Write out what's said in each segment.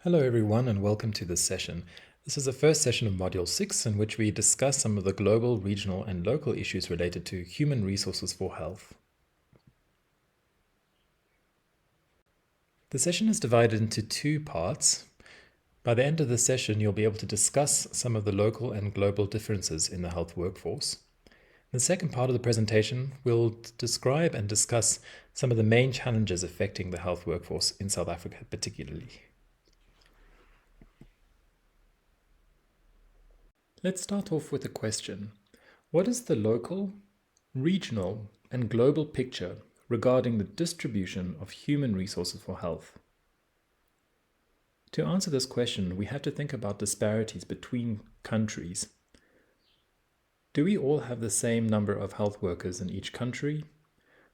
Hello everyone and welcome to this session. This is the first session of Module 6 in which we discuss some of the global, regional and local issues related to human resources for health. The session is divided into two parts. By the end of the session, you'll be able to discuss some of the local and global differences in the health workforce. In the second part of the presentation, we'll describe and discuss some of the main challenges affecting the health workforce in South Africa particularly. Let's start off with a question. What is the local, regional, and global picture regarding the distribution of human resources for health? To answer this question, we have to think about disparities between countries. Do we all have the same number of health workers in each country?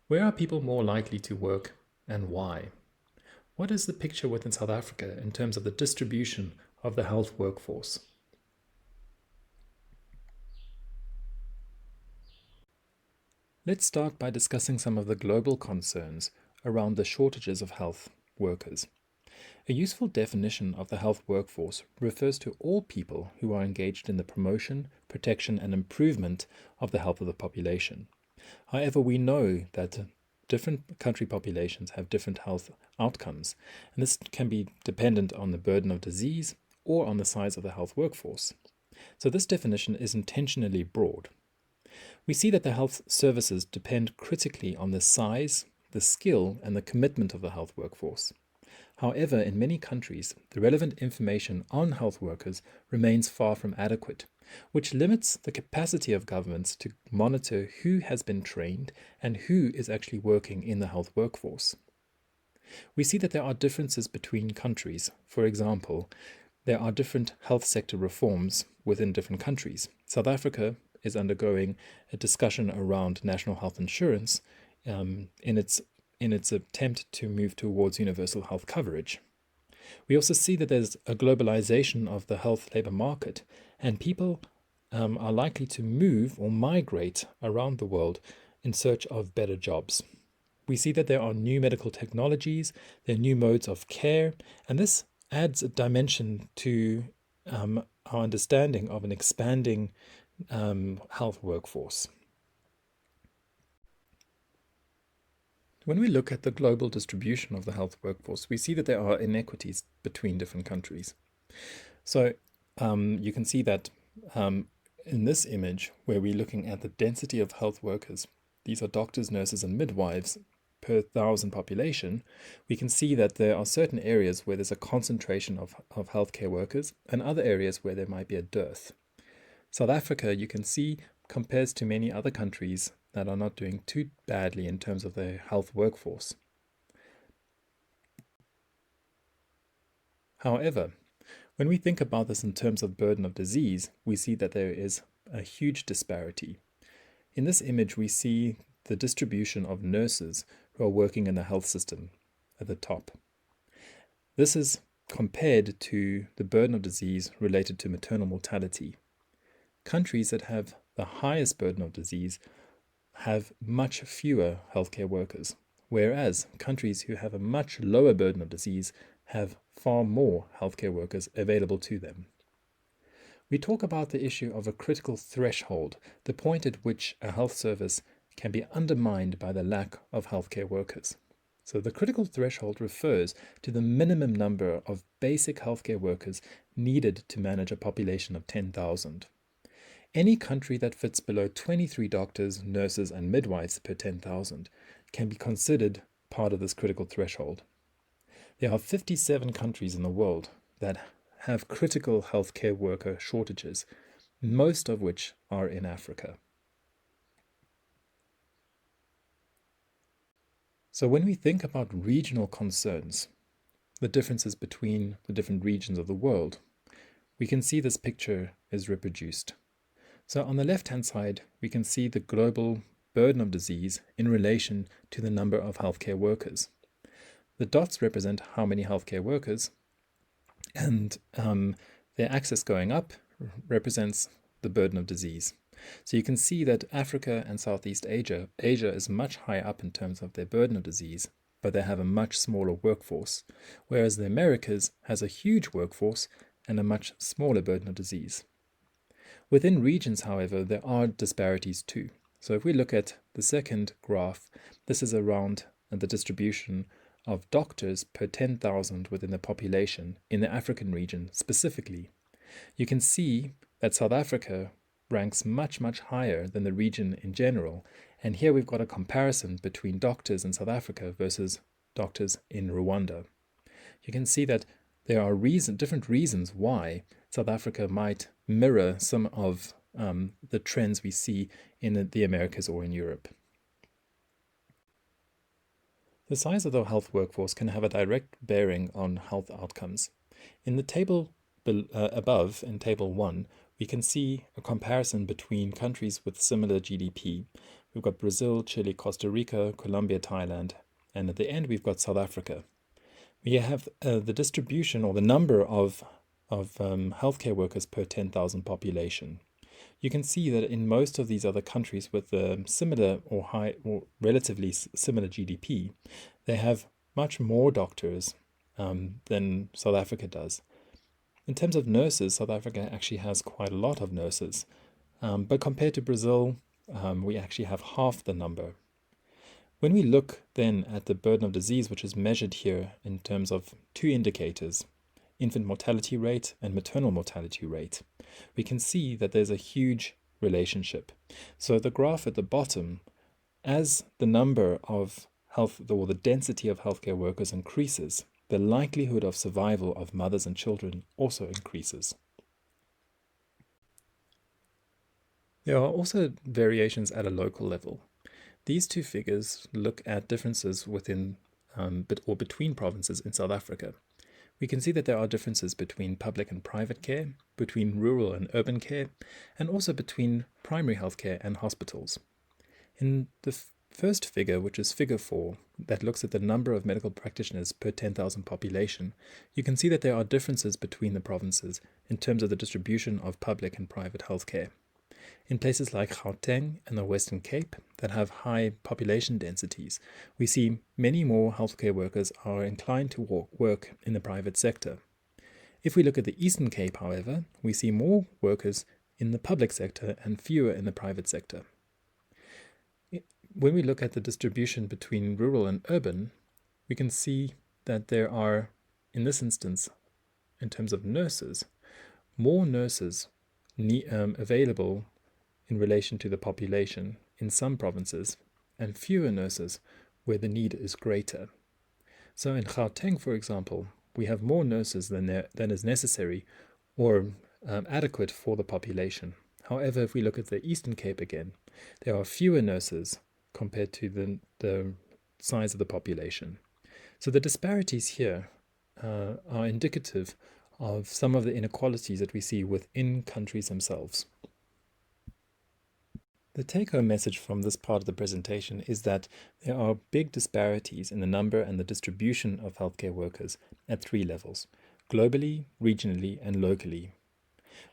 Where are people more likely to work and why? What is the picture within South Africa in terms of the distribution of the health workforce? Let's start by discussing some of the global concerns around the shortages of health workers. A useful definition of the health workforce refers to all people who are engaged in the promotion, protection, and improvement of the health of the population. However, we know that different country populations have different health outcomes, and this can be dependent on the burden of disease or on the size of the health workforce. So this definition is intentionally broad. We see that the health services depend critically on the size, the skill, and the commitment of the health workforce. However, in many countries, the relevant information on health workers remains far from adequate, which limits the capacity of governments to monitor who has been trained and who is actually working in the health workforce. We see that there are differences between countries. For example, there are different health sector reforms within different countries. South Africa is undergoing a discussion around national health insurance in its attempt to move towards universal health coverage. We also see that there's a globalization of the health labor market, and people are likely to move or migrate around the world in search of better jobs. We see that there are new medical technologies, there are new modes of care, and this adds a dimension to our understanding of an expanding health workforce. When we look at the global distribution of the health workforce, we see that there are inequities between different countries. So you can see that in this image, where we're looking at the density of health workers, these are doctors, nurses, and midwives per 1,000 population, we can see that there are certain areas where there's a concentration of healthcare workers and other areas where there might be a dearth. South Africa, you can see, compares to many other countries that are not doing too badly in terms of their health workforce. However, when we think about this in terms of burden of disease, we see that there is a huge disparity. In this image, we see the distribution of nurses who are working in the health system at the top. This is compared to the burden of disease related to maternal mortality. Countries that have the highest burden of disease have much fewer healthcare workers, whereas countries who have a much lower burden of disease have far more healthcare workers available to them. We talk about the issue of a critical threshold, the point at which a health service can be undermined by the lack of healthcare workers. So the critical threshold refers to the minimum number of basic healthcare workers needed to manage a population of 10,000. Any country that fits below 23 doctors, nurses, and midwives per 10,000 can be considered part of this critical threshold. There are 57 countries in the world that have critical healthcare worker shortages, most of which are in Africa. So when we think about regional concerns, the differences between the different regions of the world, we can see this picture is reproduced. So on the left-hand side, we can see the global burden of disease in relation to the number of healthcare workers. The dots represent how many healthcare workers, and their axis going up represents the burden of disease. So you can see that Africa and Southeast Asia is much higher up in terms of their burden of disease, but they have a much smaller workforce, whereas the Americas has a huge workforce and a much smaller burden of disease. Within regions, however, there are disparities too. So if we look at the second graph, this is around the distribution of doctors per 10,000 within the population in the African region specifically. You can see that South Africa ranks much, much higher than the region in general. And here we've got a comparison between doctors in South Africa versus doctors in Rwanda. You can see that there are different reasons why South Africa might mirror some of the trends we see in the Americas or in Europe. The size of the health workforce can have a direct bearing on health outcomes. In the table above, in Table 1, we can see a comparison between countries with similar GDP. We've got Brazil, Chile, Costa Rica, Colombia, Thailand, and at the end we've got South Africa. We have the distribution or the number of healthcare workers per 10,000 population. You can see that in most of these other countries with similar or high or relatively similar GDP, they have much more doctors than South Africa does. In terms of nurses, South Africa actually has quite a lot of nurses, but compared to Brazil, we actually have half the number. When we look then at the burden of disease, which is measured here in terms of two indicators, infant mortality rate and maternal mortality rate, we can see that there's a huge relationship. So the graph at the bottom, as the number of the density of healthcare workers increases, the likelihood of survival of mothers and children also increases. There are also variations at a local level. These two figures look at differences within or between provinces in South Africa. We can see that there are differences between public and private care, between rural and urban care, and also between primary healthcare and hospitals. In the first figure, which is figure 4, that looks at the number of medical practitioners per 10,000 population, you can see that there are differences between the provinces in terms of the distribution of public and private healthcare. In places like Gauteng and the Western Cape that have high population densities, we see many more healthcare workers are inclined to work in the private sector. If we look at the Eastern Cape, however, we see more workers in the public sector and fewer in the private sector. When we look at the distribution between rural and urban, we can see that there are, in this instance, in terms of nurses, more nurses available in relation to the population in some provinces, and fewer nurses where the need is greater. So in Gauteng, for example, we have more nurses than is necessary or adequate for the population. However, if we look at the Eastern Cape again, there are fewer nurses compared to the size of the population. So the disparities here are indicative of some of the inequalities that we see within countries themselves. The take-home message from this part of the presentation is that there are big disparities in the number and the distribution of healthcare workers at 3 levels: globally, regionally, and locally.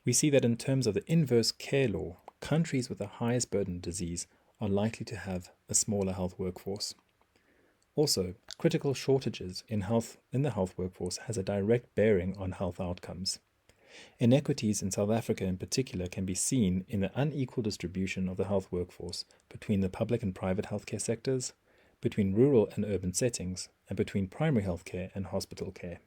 We see that in terms of the inverse care law, countries with the highest burden of disease are likely to have a smaller health workforce. Also, critical shortages in the health workforce has a direct bearing on health outcomes. Inequities in South Africa in particular can be seen in the unequal distribution of the health workforce between the public and private healthcare sectors, between rural and urban settings, and between primary healthcare and hospital care.